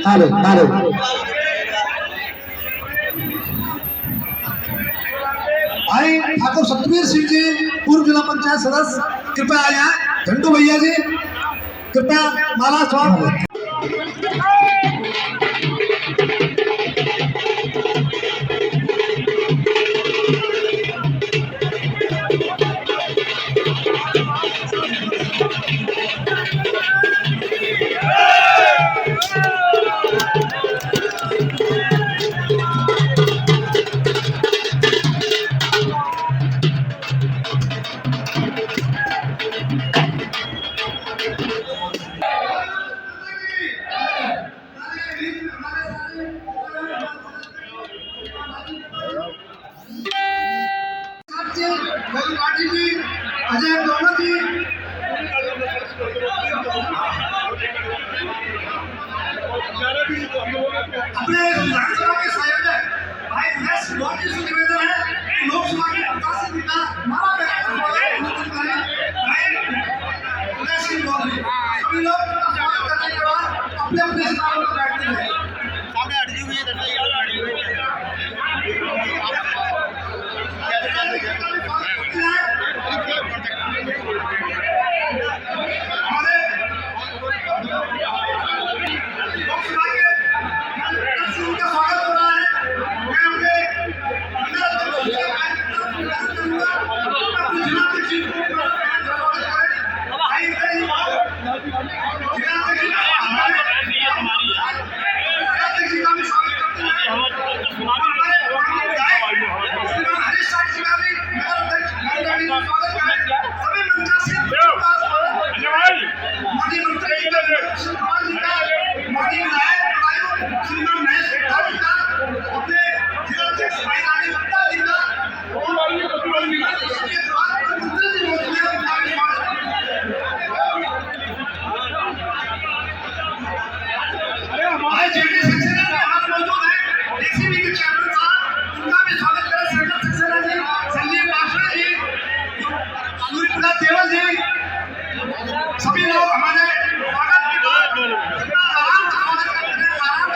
Hello hello भाई ठाकुर सतवीर सिंह जी पूर्व जिला पंचायत सदस्य कृपया आ जाए। झंडू भैया जी कृपया माला स्वागत। अजय दोनों जी अपने विधानसभा के संयोजक भाई एस मोदी से निवेदन है कि लोकसभा के 85 नेता सभी लोग करने के बाद अपने अपने स्थानों पर बैठते हैं। सामने अड़जी हुई सभी लोग हमारे स्वागत के बाद आराम से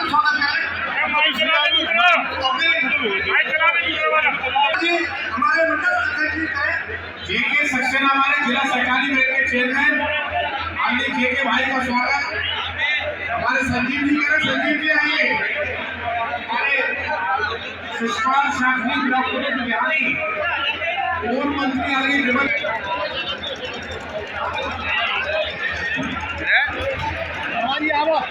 स्वागत करें। हमारे मंडल अध्यक्ष जेके सक्सेना हमारे जिला सरकारी बैंक के चेयरमैन आगे जेके भाई का स्वागत। हमारे संजीव जी करें, संजीव जी आइए। हमारे सुषमा शास्त्री डॉक्टर बिहारी पूर्व मंत्री आगे हमारी आवाज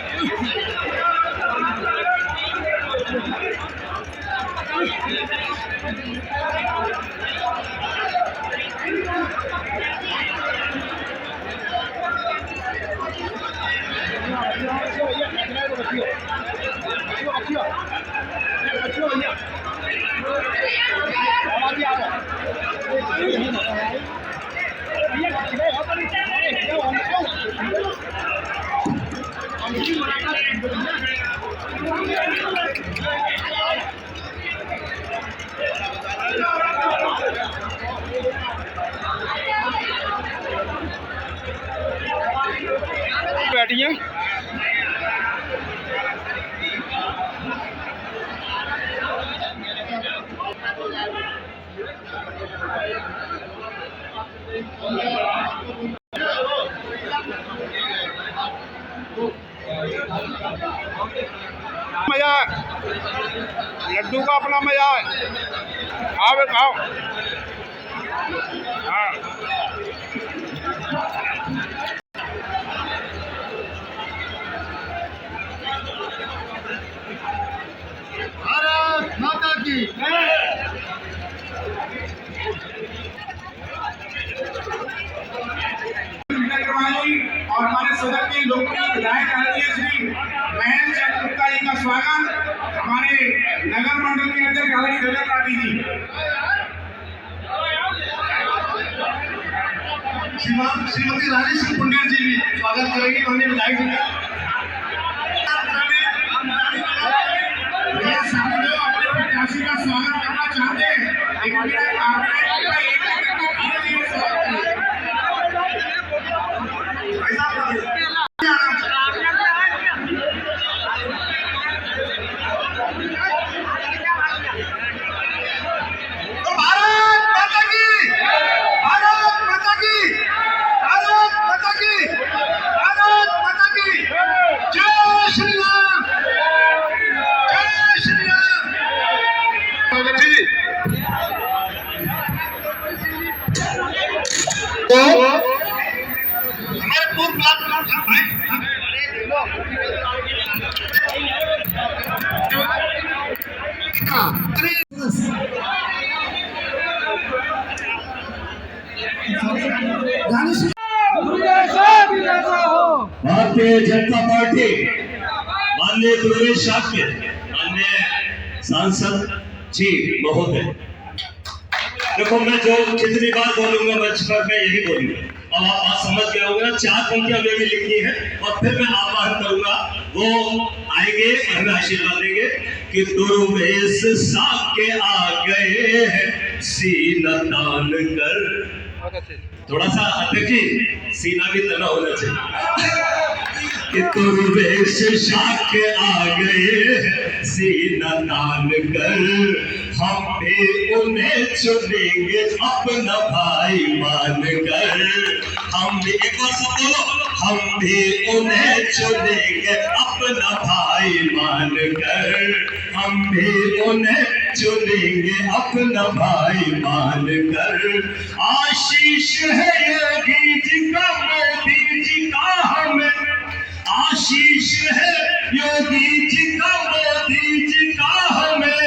बैठी हैं। मजा लड्डू का अपना मजा है। खाओ खाओ। हाँ भारत माता की और हमारे सदन के लोकप्रिय विधायक आदरणीय श्री महेंद्र चंद्र गुप्ता जी का स्वागत। हमारे नगर मंडल के अध्यक्ष आदरणीय रजत राठी जी, श्रीमती रानी सिंह पुंडिया जी भी स्वागत करेंगे। उन्होंने विधायक जी का स्वागत करना चाहते हैं, लेकिन भारतीय जनता पार्टी माननीय प्रदेश शासक माननीय सांसद जी महोदय, देखो मैं जो कितनी बार बोलूंगा मंच पर मैं यही बोलूंगा। अब आप बात समझ गए होंगे ना, 4 पंक्तियां मैंने लिखी है और फिर मैं आह्वान करूंगा, वो आएंगे हमें आशीर्वाद देंगे कि दुर्वेश साके आ गए हैं सीना तान कर। थोड़ा सा अध्यक्ष जी सीना भी तना होना चाहिए कि दुर्वेश साके आ गए हैं सीना तान कर, हम भी उन्हें चुनेंगे अपना भाई मान कर। हम भी एक बार सब बोलो, हम भी उन्हें चुनेंगे अपना भाई मान कर, हम भी उन्हें चुनेंगे अपना भाई मान कर। आशीष है योगी जी का मोदी जी का हमें, आशीष है योगी जी का मोदी जी का हमें,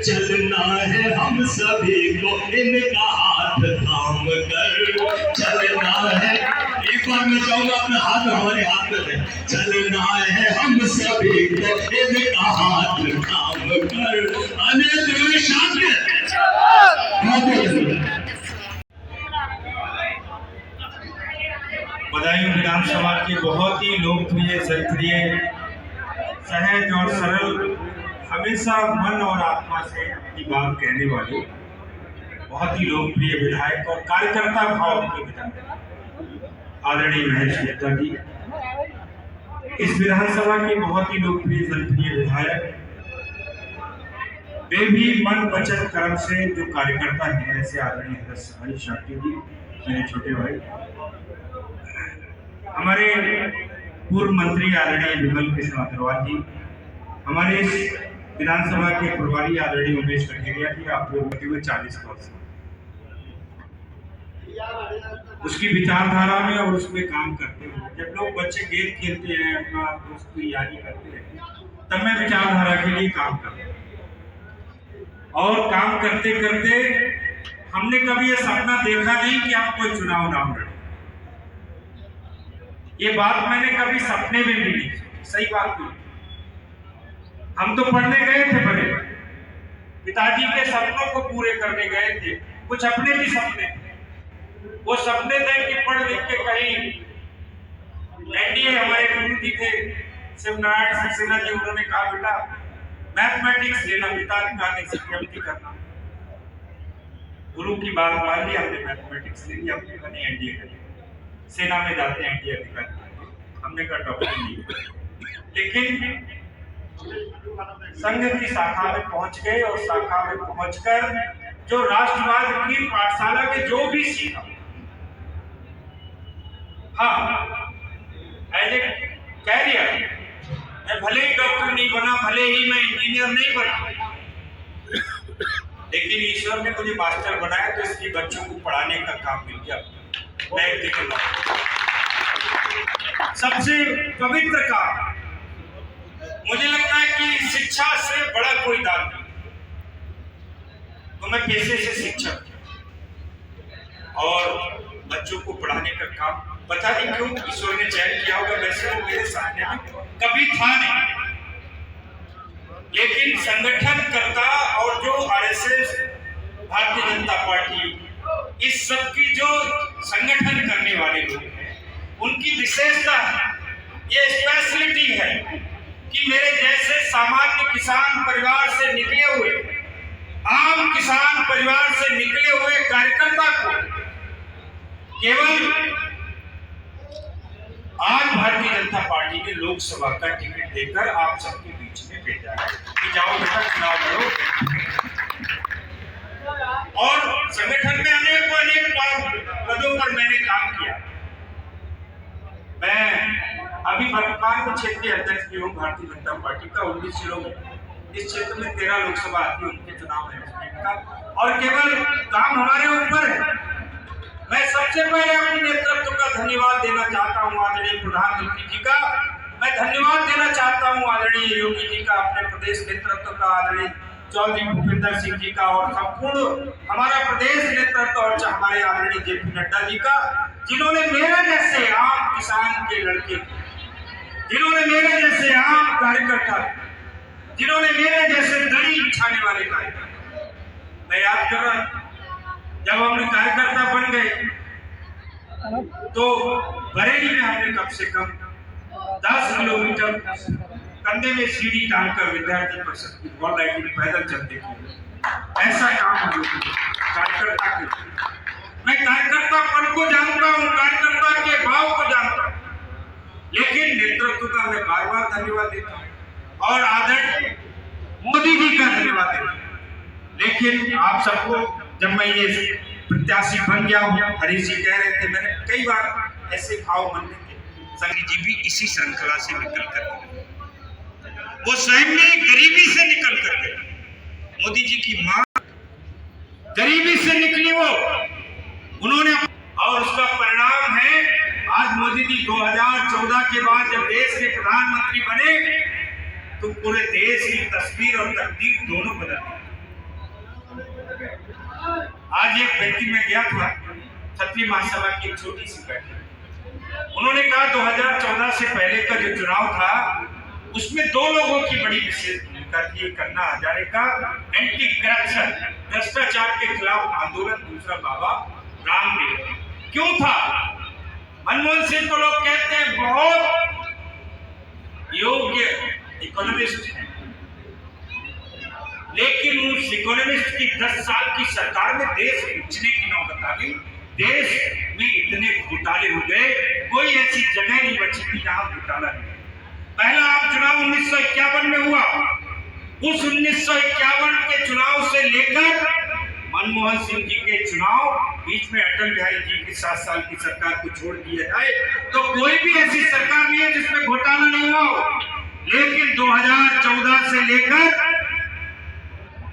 चलना है हम सभी को इनका हाथ थाम कर, चलना है। एक बार मैं चाहूंगा अपने हाथ हमारे हाथ में है, चलना है हम सभी को इनका हाथ थाम कर। अनिल बदायूं विधानसभा के बहुत ही लोकप्रिय, जनप्रिय, सहज और सरल, हमेशा मन और आत्मा से अपनी बात कहने वाले बहुत ही लोकप्रिय विधायक और कार्यकर्ता भाव के विधायक आदरणीय महेश गुप्ता जी, इस विधानसभा के बहुत ही लोकप्रिय, जनप्रिय विधायक, वे भी मन वचन कर्म से जो कार्यकर्ता हैं, ऐसे आदरणीय भाई शाक्य जी, मेरे छोटे भाई, हमारे पूर्व मंत्री आदरणीय विमल कृष्ण अग्रवाल जी, हमारे इस विधानसभा के प्रभारी आदरणीय उमेश कठेरिया जी, आप लोग 40 वर्ष उसकी विचारधारा में और उसमें काम करते हैं। जब लोग बच्चे गेम खेलते हैं, अपना दोस्ती यारी करते हैं, तब मैं विचारधारा के लिए काम करता हूँ। और काम करते करते हमने कभी ये सपना देखा नहीं कि आप कोई चुनाव ना लड़े। ये बात मैंने कभी सपने में भी नहीं, सही बात नहीं। हम तो पढ़ने गए थे, बड़े पिताजी के सपनों को पूरे करने गए थे, कुछ अपने भी सपने, वो सपने थे कि पढ़ लिख के कहीं एनडीए, हमारे गुरु जी थे शिव नारायण सक्सेना जी, उन्होंने कहा बेटा मैथमेटिक्स लेना, पिता ने कहा नहीं सिक्योरिटी करना। गुरु की बात मान ली हमने, मैथमेटिक्स ले लिया, हमने कहा नहीं एनडीए करें, सेना में जाते हैं एनडीए अधिकारी, हमने कहा डॉक्टर नहीं। लेकिन संघ की शाखा में पहुंच गए और शाखा में पहुंचकर जो राष्ट्रवाद की पाठशाला के जो भी सीखा, हाँ एज ए कैरियर, मैं भले ही डॉक्टर नहीं बना, भले ही मैं इंजीनियर नहीं बना, लेकिन ईश्वर ने मुझे मास्टर बनाया, तो इसलिए बच्चों को पढ़ाने का काम मिल गया। सबसे पवित्र काम मुझे लगता है कि शिक्षा से बड़ा कोई दान नहीं। तो मैं पेशे से शिक्षक और बच्चों को पढ़ाने का काम, पता नहीं क्यों ईश्वर ने चयन किया होगा, वैसे वो मेरे सामने में कभी था नहीं, लेकिन संगठन करता और जो आरएसएस, भारतीय जनता पार्टी, इस सब की जो संगठन करने वाले लोग हैं, उनकी विशेषता है, ये स्पेशलिटी है कि मेरे जैसे सामान्य किसान परिवार से निकले हुए, आम किसान परिवार से निकले हुए कार्यकर्ता को केवल आज भारतीय जनता पार्टी ने लोकसभा का टिकट देकर आप सबके बीच में भेजा है कि जाओ बेटा चुनाव लड़ो। और संगठन में अनेक पदों पर मैंने काम किया। मैं अभी वर्तमान में क्षेत्रीय अध्यक्ष भी हूँ भारतीय जनता पार्टी का। 19 जिलों में इस क्षेत्र में 13 लोकसभा आती है, उनके चुनाव मैनेजमेंट का, और केवल काम हमारे ऊपर है। मैं सबसे पहले अपने नेतृत्व का धन्यवाद देना चाहता हूं आदरणीय प्रधानमंत्री जी का। मैं धन्यवाद देना चाहता हूं आदरणीय योगी जी का, अपने प्रदेश नेतृत्व का, आदरणीय चौधरी भूपेंद्र सिंह जी का और संपूर्ण हमारा प्रदेश नेतृत्व और हमारे आदरणीय जेपी नड्डा जी का, जिन्होंने मेरे जैसे आम किसान के लड़के, जिन्होंने मेरे जैसे आम कार्यकर्ता, जिन्होंने मेरे जैसे दड़ी बिछाने वाले कार्यकर्ता, मैं याद कर रहा हूं जब हमने कार्यकर्ता बन गए तो बरेली में हमने कम से कम 10 किलोमीटर कंधे में सीढ़ी टांगकर विद्यार्थी परिषद की बॉल लाइटिंग पैदल चलते थे। ऐसा काम हम लोग कार्यकर्ता के, मैं कार्यकर्तापन को जानता हूँ, कार्यकर्ता के भाव को जानता हूँ, लेकिन नेतृत्व का मैं बार बार धन्यवाद देता हूँ और आदरणीय मोदी जी का धन्यवाद देता हूँ। लेकिन आप सबको जब मैं ये प्रत्याशी बन गया हूँ, हरीश जी कह रहे थे, मैंने कई बार ऐसे भाव मन में थे। संजय जी भी इसी श्रृंखला से निकल कर, वो स्वयं में गरीबी से निकल कर गए। मोदी जी की मां गरीबी से निकली, वो उन्होंने, और उसका परिणाम है आज मोदी जी 2014 के बाद जब देश के प्रधानमंत्री बने तो पूरे देश की तस्वीर और तकदीर दोनों बदल गई। आज एक व्यक्ति में गया था क्षत्रिय महासभा की एक छोटी सी बैठक, उन्होंने कहा 2014 से पहले का जो चुनाव था उसमें 2 लोगों की बड़ी विशेष भूमिका थी। अन्ना हजारे का एंटी करप्शन, भ्रष्टाचार के खिलाफ आंदोलन, दूसरा बाबा रामदेव। क्यों था? मनमोहन सिंह को लोग कहते हैं बहुत योग्य इकोनॉमिस्ट है, लेकिन उस इकोनॉमिस्ट की 10 साल की सरकार में देश उछने की नौबत आ गई। देश में इतने घोटाले हो गए, कोई ऐसी जगह नहीं बची थी जहां घोटाला नहीं। पहला आम चुनाव 1951 में हुआ, उस 1951 के चुनाव से लेकर मनमोहन सिंह जी के चुनाव, बीच में अटल बिहारी जी की 7 साल की सरकार को छोड़ दिया जाए तो कोई भी ऐसी सरकार नहीं है जिसमें घोटाला नहीं हो। लेकिन 2014 से लेकर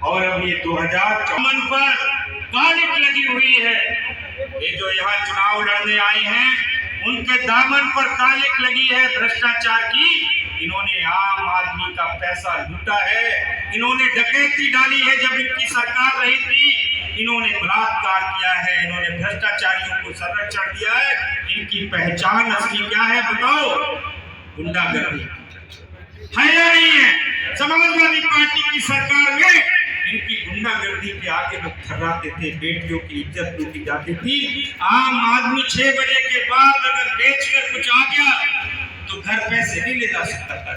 और अब ये 2054 पर कालिक लगी हुई है। ये जो यहाँ चुनाव लड़ने आए हैं उनके दामन पर कालिक लगी है भ्रष्टाचार की। इन्होंने आम आदमी का पैसा लूटा है, इन्होंने डकैती डाली है जब इनकी सरकार रही थी, इन्होंने बलात्कार किया है, इन्होंने भ्रष्टाचारियों को संरक्षण दिया है। इनकी पहचान असली क्या है बताओ? गुंडागर्दी है या नहीं है? समाजवादी पार्टी की सरकार में इनकी गुंडागर्दी के आगे लोग थर्राते थे, बेटियों की इज्जत लूटी जाती थी। आम आदमी 6 बजे के बाद अगर बेचकर कुछ आ गया तो घर पैसे नहीं ले जा सकता था,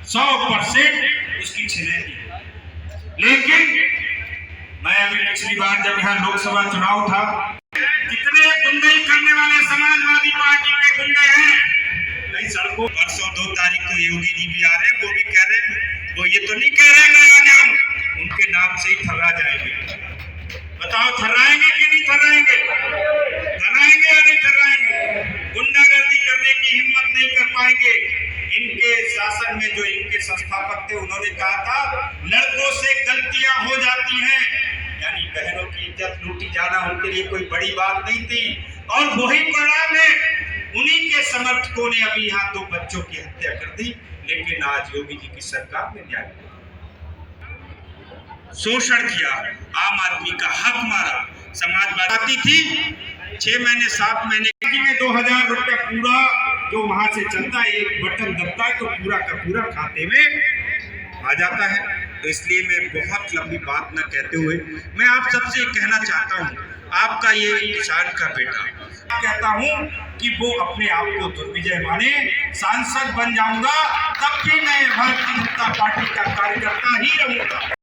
100% उसकी छिनैती। लेकिन मैं अभी पिछली बार जब यहाँ लोकसभा चुनाव था, कितने गुंडाई करने वाले समाजवादी पार्टी के गुंडे हैं कई सड़कों। परसों 2 तारीख को योगी जी भी आ रहे हैं, वो भी कह रहे हैं, वो ये तो नहीं कह रहे मैं आ जाऊं, उनके नाम से ही थर्रा जाएंगे। बताओ थर्राएंगे कि नहीं थर्राएंगे? थर्राएंगे या नहीं थर्राएंगे? गुंडागर्दी करने की हिम्मत नहीं कर पाएंगे। इनके शासन में जो इनके संस्थापक थे उन्होंने कहा था लड़कों से गलतियां हो जाती हैं, यानी बहनों की इज्जत लूटी जाना उनके लिए कोई बड़ी बात नहीं थी। और वही परिणाम है, उन्हीं के समर्थकों ने अभी यहाँ 2 बच्चों की हत्या कर दी। लेकिन आज योगी जी की सरकार ने न्याय शोषण किया, आम आदमी का हक मारा। समाजवादी थी 6 महीने 7 महीने में 2000 रुपया पूरा जो वहां से चलता है, एक बटन दबता है तो पूरा का पूरा खाते में आ जाता है। तो इसलिए मैं बहुत लंबी बात न कहते हुए मैं आप सबसे कहना चाहता हूँ, आपका ये किसान का बेटा कहता हूँ कि वो अपने आप को दुर्विजय माने। सांसद बन जाऊंगा तब भी मैं भारतीय जनता पार्टी का कार्यकर्ता ही रहूंगा।